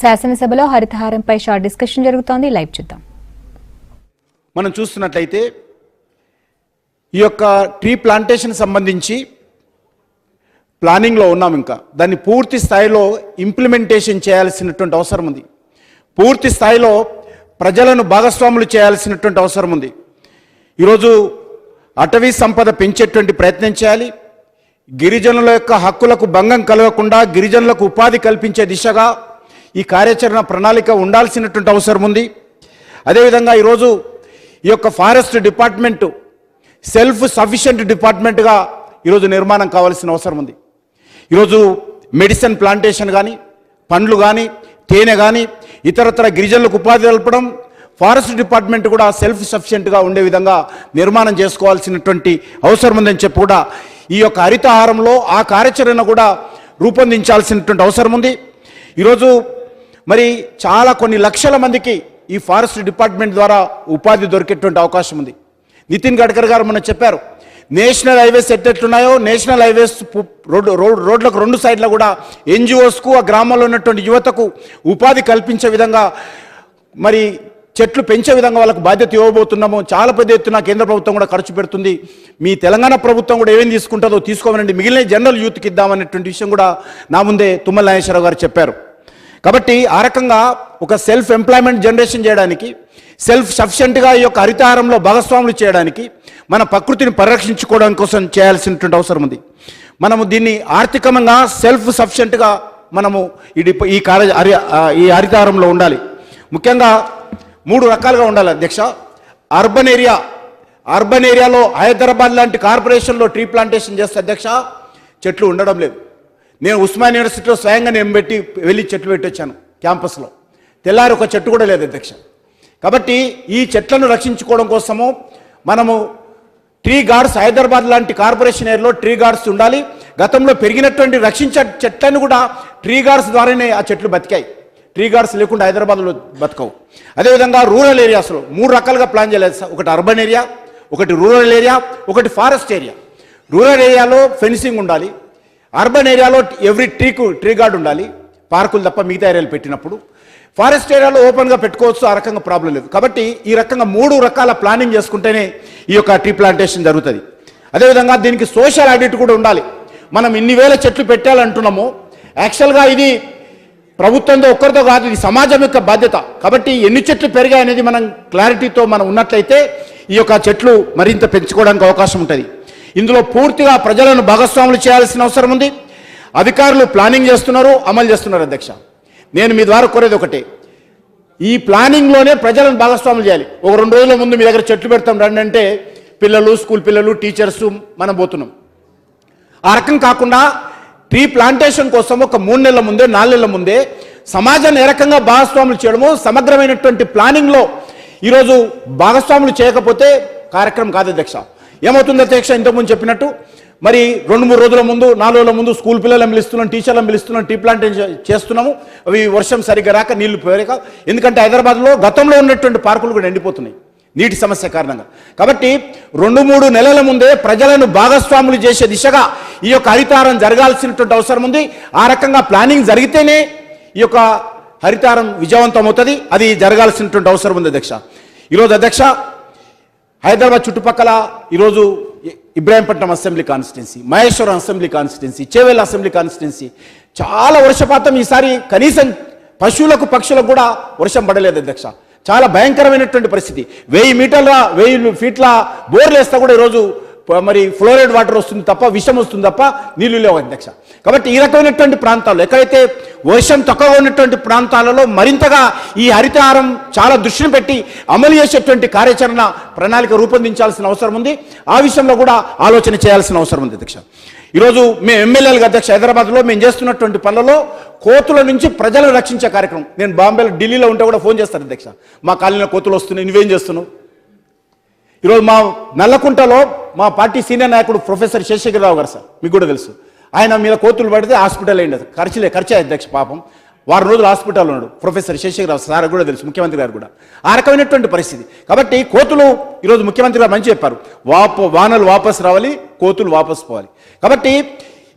శాసనసభలో హరితహారంపై short discussion జరుగుతోంది. Live చూద్దాం. మనం చూస్తున్నట్లయితే ఈ యొక్క ట్రీ ప్లాంటేషన్ సంబంధించి ప్లానింగ్లో ఉన్నాం. ఇంకా దాన్ని పూర్తి స్థాయిలో ఇంప్లిమెంటేషన్ చేయాల్సినటువంటి అవసరం ఉంది. పూర్తి స్థాయిలో ప్రజలను భాగస్వాములు చేయాల్సినటువంటి అవసరం ఉంది. ఈరోజు అటవీ సంపద పెంచేటువంటి ప్రయత్నం చేయాలి. గిరిజనుల యొక్క హక్కులకు భంగం కలగకుండా గిరిజనులకు ఉపాధి కల్పించే దిశగా ఈ కార్యాచరణ ప్రణాళిక ఉండాల్సినటువంటి అవసరం ఉంది. అదేవిధంగా ఈరోజు ఈ యొక్క ఫారెస్ట్ డిపార్ట్మెంటు సెల్ఫ్ సఫిషియెంట్ డిపార్ట్మెంట్గా ఈరోజు నిర్మాణం కావాల్సిన అవసరం ఉంది. ఈరోజు మెడిసిన్ ప్లాంటేషన్ కానీ, పండ్లు కానీ, తేనె కానీ, ఇతరత్ర గిరిజనులకు ఉపాధి కల్పడం, ఫారెస్ట్ డిపార్ట్మెంట్ కూడా సెల్ఫ్ సఫిషియెంట్గా ఉండే విధంగా నిర్మాణం చేసుకోవాల్సినటువంటి అవసరం ఉందని చెప్పి కూడా ఈ యొక్క హరితహారంలో ఆ కార్యాచరణ కూడా రూపొందించాల్సినటువంటి అవసరం ఉంది. ఈరోజు మరి చాలా కొన్ని లక్షల మందికి ఈ ఫారెస్ట్ డిపార్ట్మెంట్ ద్వారా ఉపాధి దొరికేటువంటి అవకాశం ఉంది. నితిన్ గడ్కరీ గారు మొన్న చెప్పారు, నేషనల్ హైవేస్ ఎట్లెట్లున్నాయో నేషనల్ హైవేస్ రోడ్లకు రెండు సైడ్లో కూడా ఎన్జిఓస్కు ఆ గ్రామంలో ఉన్నటువంటి యువతకు ఉపాధి కల్పించే విధంగా మరి చెట్లు పెంచే విధంగా వాళ్ళకు బాధ్యత ఇవ్వబోతున్నాము. చాలా పెద్ద ఎత్తున కేంద్ర ప్రభుత్వం కూడా ఖర్చు పెడుతుంది. మీ తెలంగాణ ప్రభుత్వం కూడా ఏమేమి తీసుకుంటుందో తీసుకోమనండి, మిగిలిన జనరల్ యూత్కి ఇద్దామనేటువంటి విషయం కూడా నా ముందే తుమ్మల నాగేశ్వరరావు గారు చెప్పారు. కాబట్టి ఆ రకంగా ఒక సెల్ఫ్ ఎంప్లాయ్మెంట్ జనరేషన్ చేయడానికి, సెల్ఫ్ సఫిషియెంట్గా ఈ యొక్క హరితహారంలో భాగస్వాములు చేయడానికి, మన ప్రకృతిని పరిరక్షించుకోవడం కోసం చేయాల్సినటువంటి అవసరం ఉంది. మనము దీన్ని ఆర్థికంగా సెల్ఫ్ సఫిషియెంట్గా మనము ఈ హరితహారంలో ఉండాలి. ముఖ్యంగా 3 రకాలుగా ఉండాలి అధ్యక్ష. అర్బన్ ఏరియాలో హైదరాబాద్ లాంటి కార్పొరేషన్లో ట్రీ ప్లాంటేషన్ చేస్తే అధ్యక్ష చెట్లు ఉండడం లేదు. నేను ఉస్మానియా యూనివర్సిటీలో స్వయంగా వెళ్ళి చెట్లు పెట్టొచ్చాను క్యాంపస్లో. తెల్లారి ఒక చెట్టు కూడా లేదు అధ్యక్ష. కాబట్టి ఈ చెట్లను రక్షించుకోవడం కోసము మనము ట్రీ గార్డ్స్, హైదరాబాద్ లాంటి కార్పొరేషన్ ఏరియాలో ట్రీ గార్డ్స్ ఉండాలి. గతంలో పెరిగినటువంటి రక్షించే చెట్లను కూడా ట్రీ గార్డ్స్ ద్వారానే ఆ చెట్లు బతికాయి. ట్రీ గార్డ్స్ లేకుండా హైదరాబాద్లో బతకవు. అదేవిధంగా రూరల్ ఏరియాస్లో 3 రకాలుగా ప్లాన్ చేయలేదు సార్. ఒకటి అర్బన్ ఏరియా, ఒకటి రూరల్ ఏరియా, ఒకటి ఫారెస్ట్ ఏరియా. రూరల్ ఏరియాలో ఫెన్సింగ్ ఉండాలి. అర్బన్ ఏరియాలో ఎవ్రీ ట్రీ గార్డ్ ఉండాలి, పార్కులు తప్ప మిగతా ఏరియాలు పెట్టినప్పుడు. ఫారెస్ట్ ఏరియాలో ఓపెన్గా పెట్టుకోవచ్చు, ఆ రకంగా ప్రాబ్లం లేదు. కాబట్టి ఈ రకంగా 3 రకాల ప్లానింగ్ చేసుకుంటేనే ఈ యొక్క ట్రీ ప్లాంటేషన్ జరుగుతుంది. అదేవిధంగా దీనికి సోషల్ ఆడిట్ కూడా ఉండాలి. మనం ఇన్ని వేల చెట్లు పెట్టాలంటున్నాము, యాక్చువల్గా ఇది ప్రభుత్వంతో ఒక్కరితో కాదు, ఇది సమాజం యొక్క బాధ్యత. కాబట్టి ఎన్ని చెట్లు పెరిగాయి అనేది మనం క్లారిటీతో మనం ఉన్నట్లయితే ఈ యొక్క చెట్లు మరింత పెంచుకోవడానికి అవకాశం ఉంటుంది. ఇందులో పూర్తిగా ప్రజలను భాగస్వాములు చేయాల్సిన అవసరం ఉంది. అధికారులు ప్లానింగ్ చేస్తున్నారు, అమలు చేస్తున్నారు అధ్యక్ష. నేను మీ ద్వారా కోరేది ఒకటే, ఈ ప్లానింగ్లోనే ప్రజలను భాగస్వాములు చేయాలి. ఒక 2 రోజుల ముందు మీ దగ్గర చెట్లు పెడతాం రండి అంటే పిల్లలు, స్కూల్ పిల్లలు, టీచర్స్ మనం పోతున్నాం. ఆ రకం కాకుండా ట్రీ ప్లాంటేషన్ కోసం ఒక 3 నెలల ముందే, 4 నెలల ముందే సమాజాన్ని ఏ రకంగా భాగస్వాములు చేయడమో సమగ్రమైనటువంటి ప్లానింగ్లో ఈరోజు భాగస్వాములు చేయకపోతే కార్యక్రమం కాదు అధ్యక్ష. ఏమవుతుంది అధ్యక్ష, ఇంతకుముందు చెప్పినట్టు మరి 2-3 రోజుల ముందు, 4 రోజుల ముందు స్కూల్ పిల్లలను పిలుస్తున్నాం, టీచర్లను పిలుస్తున్నాం, ట్రీ ప్లాంటేషన్ చేస్తున్నాము. అవి వర్షం సరిగ్గా రాక, నీళ్లు పోయాక, ఎందుకంటే హైదరాబాద్లో గతంలో ఉన్నటువంటి పార్కులు కూడా ఎండిపోతున్నాయి నీటి సమస్య కారణంగా. కాబట్టి 2-3 నెలల ముందే ప్రజలను భాగస్వాములు చేసే దిశగా ఈ యొక్క హరితహారం జరగాల్సినటువంటి అవసరం ఉంది. ఆ రకంగా ప్లానింగ్ జరిగితేనే ఈ యొక్క హరితహారం విజయవంతం అవుతుంది. అది జరగాల్సినటువంటి అవసరం ఉంది అధ్యక్ష. ఈరోజు అధ్యక్ష హైదరాబాద్ చుట్టుపక్కల ఈరోజు Ibrahimpatnam assembly constituency, Maheshwaram assembly constituency, Chevella assembly constituency చాలా వర్షపాతం. ఈసారి కనీసం పశువులకు, పక్షులకు కూడా వర్షం పడలేదు అధ్యక్ష. చాలా భయంకరమైనటువంటి పరిస్థితి. 1000 ఫీట్ల బోర్లు వేస్తా కూడా ఈరోజు మరి ఫ్లోరైడ్ వాటర్ వస్తుంది తప్ప, విషం వస్తుంది తప్ప నీళ్లు లేవు అధ్యక్ష. కాబట్టి ఈ రకమైనటువంటి ప్రాంతాల్లో, ఎక్కడైతే వర్షం తక్కువగా ఉన్నటువంటి ప్రాంతాలలో మరింతగా ఈ హరితహారం చాలా దృష్టిని పెట్టి అమలు చేసేటువంటి కార్యాచరణ ప్రణాళిక రూపొందించాల్సిన అవసరం ఉంది. ఆ విషయంలో కూడా ఆలోచన చేయాల్సిన అవసరం ఉంది అధ్యక్ష. ఈరోజు మేము ఎమ్మెల్యేలుగా అధ్యక్ష హైదరాబాద్లో మేము చేస్తున్నటువంటి పనులలో కోతుల నుంచి ప్రజలను రక్షించే కార్యక్రమం, నేను బాంబేలో, ఢిల్లీలో ఉంటే కూడా ఫోన్ చేస్తాను అధ్యక్ష, మా కాలనీలో కోతులు వస్తున్నాయి, నువ్వేం చేస్తున్నావు? ఈరోజు మా నల్లకుంటలో మా పార్టీ సీనియర్ నాయకుడు ప్రొఫెసర్ శేషగిరిరావు గారు సార్, మీకు కూడా తెలుసు, ఆయన మీద కోతులు పడితే హాస్పిటల్ అయింది. ఖర్చే అధ్యక్ష, పాపం 6 రోజులు హాస్పిటల్ ఉన్నాడు ప్రొఫెసర్ శేషగిరిరావు సార్ కూడా తెలుసు, ముఖ్యమంత్రి గారు కూడా. ఆ రకమైనటువంటి పరిస్థితి. కాబట్టి కోతులు ఈరోజు ముఖ్యమంత్రి గారు మంచి చెప్పారు, వానలు వాపసు రావాలి, కోతులు వాపసు పోవాలి. కాబట్టి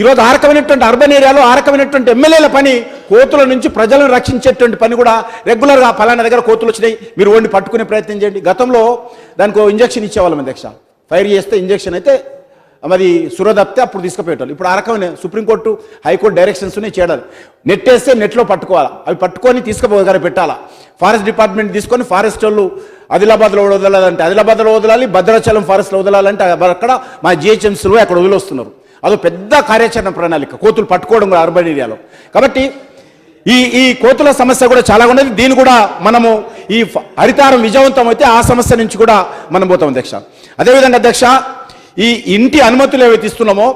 ఈరోజు ఆ రకమైనటువంటి అర్బన్ ఏరియాలో ఆ రకమైనటువంటి ఎమ్మెల్యేల పని కోతుల నుంచి ప్రజలను రక్షించేటువంటి పని కూడా రెగ్యులర్గా ఫలానా దగ్గర కోతులు వచ్చినాయి మీరు ఓడిని పట్టుకునే ప్రయత్నం చేయండి. గతంలో దానికి ఇంజక్షన్ ఇచ్చేవాళ్ళం అధ్యక్ష, ఫైర్ చేస్తే ఇంజక్షన్ అయితే మరి సురదప్తే అప్పుడు తీసుకుపోయేవాళ్ళు. ఇప్పుడు ఆ రకమైన సుప్రీంకోర్టు హైకోర్టు డైరెక్షన్స్ చేయాలి. నెట్ వేస్తే నెట్లో పట్టుకోవాలా, అవి పట్టుకొని తీసుకుపోగానే పెట్టాలా. ఫారెస్ట్ డిపార్ట్మెంట్ తీసుకొని ఫారెస్ట్ వాళ్ళు ఆదిలాబాద్లో వదలాలంటే ఆదిలాబాద్లో వదలాలి, భద్రాచలం ఫారెస్ట్లో వదలాలంటే అక్కడ మా జిహెచ్ఎంసీలో అక్కడ వదిలేస్తున్నారు. అదో పెద్ద కార్యాచరణ ప్రణాళిక కోతులు పట్టుకోవడం కూడా అర్బన్ ఏరియాలో. కాబట్టి ఈ కోతుల సమస్య కూడా చాలా ఉన్నది. దీన్ని కూడా మనము ఈ హరితారం విజయవంతం అయితే ఆ సమస్య నుంచి కూడా మనం పోతాం అధ్యక్ష. అదేవిధంగా అధ్యక్ష, ఈ ఇంటి అనుమతులు ఏవైతే ఇస్తున్నామో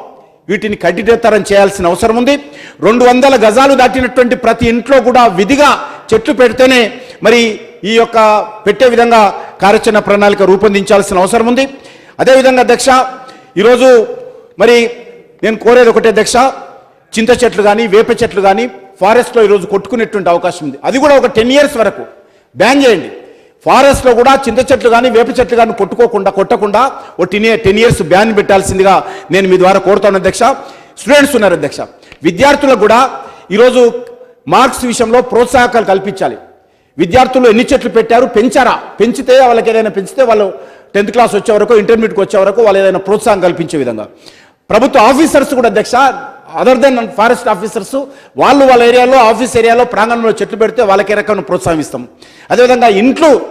వీటిని కఠినతరం చేయాల్సిన అవసరం ఉంది. 200 గజాలు దాటినటువంటి ప్రతి ఇంట్లో కూడా విధిగా చెట్లు పెడితేనే మరి ఈ యొక్క పెట్టే విధంగా కార్యాచరణ ప్రణాళిక రూపొందించాల్సిన అవసరం ఉంది. అదేవిధంగా అధ్యక్ష, ఈరోజు మరి నేను కోరేది ఒకటే అధ్యక్ష, చింత చెట్లు కానీ వేప చెట్లు కానీ ఫారెస్ట్లో ఈరోజు కొట్టుకునేటువంటి అవకాశం ఉంది. అది కూడా ఒక 10 years వరకు బ్యాన్ చేయండి. ఫారెస్ట్లో కూడా చింత చెట్లు కానీ వేప చెట్లు కానీ కొట్టకుండా ఓ 10 years బ్యాన్ పెట్టాల్సిందిగా నేను మీ ద్వారా కోరుతాను అధ్యక్ష. స్టూడెంట్స్ ఉన్నారు అధ్యక్ష, విద్యార్థులకు కూడా ఈరోజు మార్క్స్ విషయంలో ప్రోత్సాహకాలు కల్పించాలి. విద్యార్థులు ఎన్ని చెట్లు పెట్టారు, పెంచారా, పెంచితే వాళ్ళకి ఏదైనా పెంచితే వాళ్ళు 10th class వచ్చే వరకు ఇంటర్మీడియట్కి వచ్చే వరకు వాళ్ళు ఏదైనా ప్రోత్సాహం కల్పించే విధంగా. ప్రభుత్వ ఆఫీసర్స్ కూడా అధ్యక్ష, అదర్ దెన్ ఫారెస్ట్ ఆఫీసర్స్, వాళ్ళ ఏరియాలో ఆఫీస్ ఏరియాలో ప్రాంగణంలో చెట్లు పెడితే వాళ్ళకి ఏ రకమైన ప్రోత్సాహం ఇస్తాం. అదేవిధంగా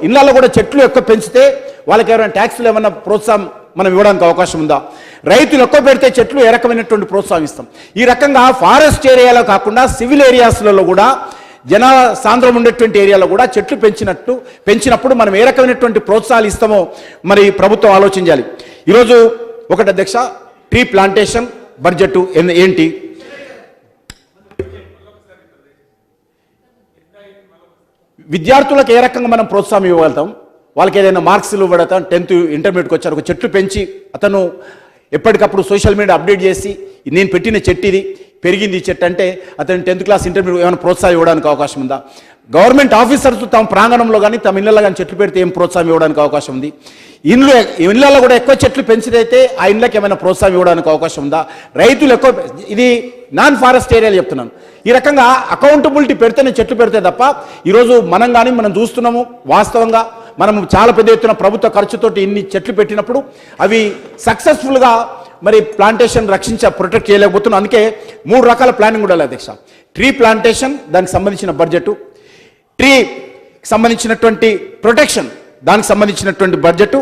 ఇళ్లలో కూడా చెట్లు ఎక్కువ పెంచితే వాళ్ళకి ఎవరైనా ట్యాక్స్లు ఏమైనా ప్రోత్సాహం మనం ఇవ్వడానికి అవకాశం ఉందా? రైతులు ఎక్కువ పెడితే చెట్లు ఏ రకమైనటువంటి ప్రోత్సాహం ఇస్తాం. ఈ రకంగా ఫారెస్ట్ ఏరియాలో కాకుండా సివిల్ ఏరియాస్లలో కూడా జన సాంద్రం ఉండేటువంటి ఏరియాలో కూడా చెట్లు పెంచినప్పుడు మనం ఏ రకమైనటువంటి ప్రోత్సాహాలు ఇస్తామో మరి ప్రభుత్వం ఆలోచించాలి. ఈరోజు ఒకటి అధ్యక్ష, ట్రీ ప్లాంటేషన్ బడ్జెట్ ఏంటి? విద్యార్థులకు ఏ రకంగా మనం ప్రోత్సాహం ఇవ్వగలుగుతాం? వాళ్ళకి ఏదైనా మార్క్స్లు ఇవ్వడం, 10th ఇంటర్మీడియట్కి వచ్చారు, ఒక చెట్లు పెంచి అతను ఎప్పటికప్పుడు సోషల్ మీడియా అప్డేట్ చేసి నేను పెట్టిన చెట్టు ఇది పెరిగింది, ఈ చెట్టు అంటే అతను 10th class ఇంటర్మీడియట్ ఏమైనా ప్రోత్సాహం ఇవ్వడానికి అవకాశం ఉందా? గవర్నమెంట్ ఆఫీసర్స్ తమ ప్రాంగణంలో కానీ తమ ఇళ్లలో కానీ చెట్లు పెడితే ఏం ప్రోత్సాహం ఇవ్వడానికి అవకాశం ఉంది? ఇళ్లలో కూడా ఎక్కువ చెట్లు పెంచినైతే ఆ ఇళ్ళకి ఏమైనా ప్రోత్సాహం ఇవ్వడానికి అవకాశం ఉందా? రైతులు ఎక్కువ, ఇది నాన్ ఫారెస్ట్ ఏరియాలు చెప్తున్నాను. ఈ రకంగా అకౌంటబిలిటీ పెడితేనే చెట్లు పెడితే తప్ప ఈరోజు మనం చూస్తున్నాము. వాస్తవంగా మనం చాలా పెద్ద ఎత్తున ప్రభుత్వ ఖర్చుతోటి ఇన్ని చెట్లు పెట్టినప్పుడు అవి సక్సెస్ఫుల్గా మరి ప్లాంటేషన్ ప్రొటెక్ట్ చేయలేకపోతున్నాం. అందుకే 3 రకాల ప్లానింగ్ ఉండాలి అధ్యక్ష. ట్రీ ప్లాంటేషన్, దానికి సంబంధించిన బడ్జెట్, ట్రీకి సంబంధించినటువంటి ప్రొటెక్షన్, దానికి సంబంధించినటువంటి బడ్జెట్,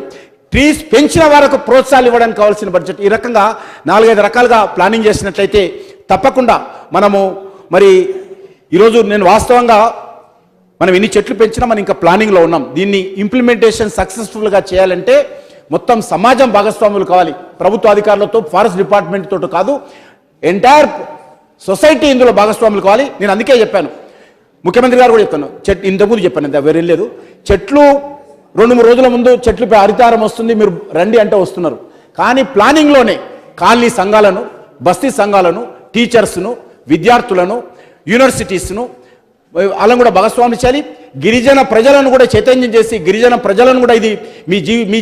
ట్రీస్ పెంచిన వారికి ప్రోత్సాహాలు ఇవ్వడానికి కావాల్సిన బడ్జెట్. ఈ రకంగా 4-5 రకాలుగా ప్లానింగ్ చేసినట్లయితే తప్పకుండా మనము మరి ఈరోజు నేను వాస్తవంగా మనం ఎన్ని చెట్లు పెంచినా మనం ఇంకా ప్లానింగ్లో ఉన్నాం. దీన్ని ఇంప్లిమెంటేషన్ సక్సెస్ఫుల్గా చేయాలంటే మొత్తం సమాజం భాగస్వాములు కావాలి. ప్రభుత్వ అధికారులతో, ఫారెస్ట్ డిపార్ట్మెంట్ తోటి కాదు, ఎంటైర్ సొసైటీ ఇందులో భాగస్వాములు కావాలి. నేను అందుకే చెప్పాను, ముఖ్యమంత్రి గారు కూడా చెప్పాను, ఇంతకుముందు చెప్పాను, అంతే వేరేం లేదు. చెట్లు 2-3 రోజుల ముందు చెట్లుపై హరితారం వస్తుంది, మీరు రండి అంటే వస్తున్నారు. కానీ ప్లానింగ్లోనే కాలనీ సంఘాలను, బస్తీ సంఘాలను, టీచర్స్ను, విద్యార్థులను, యూనివర్సిటీస్ను వాళ్ళని కూడా భాగస్వామ్యం చేయాలి. గిరిజన ప్రజలను కూడా చైతన్యం చేసి గిరిజన ప్రజలను కూడా ఇది మీ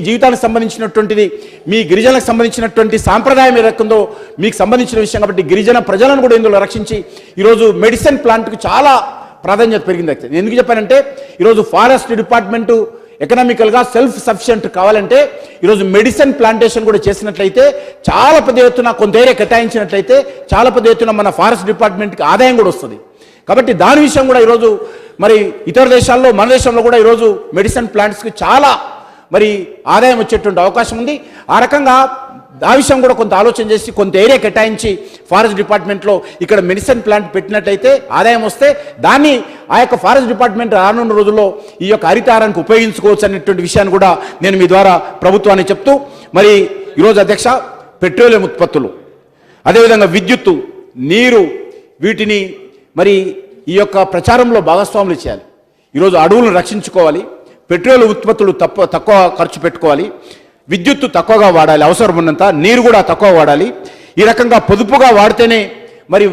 జీవితానికి సంబంధించినటువంటిది, మీ గిరిజనకు సంబంధించినటువంటి సాంప్రదాయం ఏదైతుందో మీకు సంబంధించిన విషయం కాబట్టి గిరిజన ప్రజలను కూడా ఇందులో రక్షించి ఈరోజు మెడిసిన్ ప్లాంట్కు చాలా ప్రాధాన్యత పెరిగింది. అయితే ఎందుకు చెప్పానంటే ఈరోజు ఫారెస్ట్ డిపార్ట్మెంటు ఎకనామికల్గా సెల్ఫ్ సఫిషియెంట్ కావాలంటే ఈరోజు మెడిసిన్ ప్లాంటేషన్ కూడా చేసినట్లయితే, చాలా పెద్ద ఎత్తున కొంత ఏరియా కేటాయించినట్లయితే చాలా పెద్ద ఎత్తున మన ఫారెస్ట్ డిపార్ట్మెంట్కి ఆదాయం కూడా వస్తుంది. కాబట్టి దాని విషయం కూడా ఈరోజు మరి ఇతర దేశాల్లో, మన దేశంలో కూడా ఈరోజు మెడిసిన్ ప్లాంట్స్కి చాలా మరి ఆదాయం వచ్చేటువంటి అవకాశం ఉంది. ఆ రకంగా ఆ విషయం కూడా కొంత ఆలోచన చేసి కొంత ఏరియా కేటాయించి ఫారెస్ట్ డిపార్ట్మెంట్లో ఇక్కడ మెడిసిన్ ప్లాంట్ పెట్టినట్లయితే ఆదాయం వస్తే దాన్ని ఆ యొక్క ఫారెస్ట్ డిపార్ట్మెంట్ రానున్న రోజుల్లో ఈ యొక్క హరితారానికి ఉపయోగించుకోవచ్చు అనేటువంటి విషయాన్ని కూడా నేను మీ ద్వారా ప్రభుత్వాన్ని చెప్తూ, మరి ఈరోజు అధ్యక్ష, పెట్రోలియం ఉత్పత్తులు, అదేవిధంగా విద్యుత్తు, నీరు, వీటిని మరి ఈ యొక్క ప్రచారంలో భాగస్వాములు చేయాలి. ఈరోజు అడవులను రక్షించుకోవాలి, పెట్రోల్ ఉత్పత్తులు తక్కువ ఖర్చు పెట్టుకోవాలి, విద్యుత్తు తక్కువగా వాడాలి, అవసరం ఉన్నంత, నీరు కూడా తక్కువ వాడాలి. ఈ రకంగా పొదుపుగా వాడితేనే మరి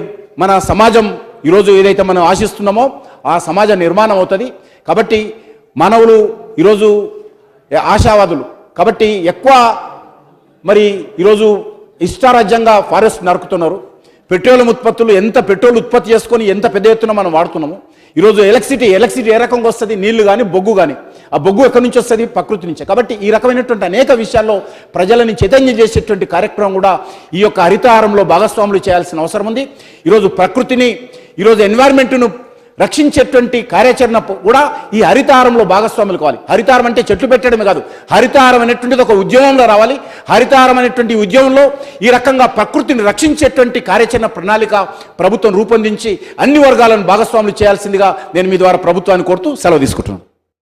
మన సమాజం ఈరోజు ఏదైతే మనం ఆశిస్తున్నామో ఆ సమాజ నిర్మాణం అవుతుంది. కాబట్టి మానవులు ఈరోజు ఆశావాదులు కాబట్టి ఎక్కువ మరి ఈరోజు ఇష్టారాజ్యంగా ఫారెస్ట్ నరుకుతున్నారు. పెట్రోలియం ఉత్పత్తులు ఎంత పెట్రోల్ ఉత్పత్తి చేసుకొని ఎంత పెద్ద ఎత్తున మనం వాడుతున్నాము. ఈరోజు ఎలక్ట్రిసిటీ ఏ రకంగా వస్తుంది, నీళ్లు కానీ బొగ్గు కానీ, ఆ బొగ్గు ఎక్కడి నుంచి వస్తుంది, ప్రకృతి నుంచే. కాబట్టి ఈ రకమైనటువంటి అనేక విషయాల్లో ప్రజలని చైతన్యం చేసేటువంటి కార్యక్రమం కూడా ఈ యొక్క హరితహారంలో భాగస్వాములు చేయాల్సిన అవసరం ఉంది. ఈరోజు ప్రకృతిని, ఈరోజు ఎన్వైర్న్మెంట్ను రక్షించేటువంటి కార్యాచరణ కూడా ఈ హరితహారంలో భాగస్వాములు కావాలి. హరితహారం అంటే చెట్లు పెట్టడమే కాదు, హరితహారం అనేటువంటిది ఒక ఉద్యమంలో రావాలి. హరితహారం అనేటువంటి ఉద్యమంలో ఈ రకంగా ప్రకృతిని రక్షించేటువంటి కార్యాచరణ ప్రణాళిక ప్రభుత్వం రూపొందించి అన్ని వర్గాలను భాగస్వాములు చేయాల్సిందిగా నేను మీ ద్వారా ప్రభుత్వాన్ని కోరుతూ సెలవు తీసుకుంటున్నాను.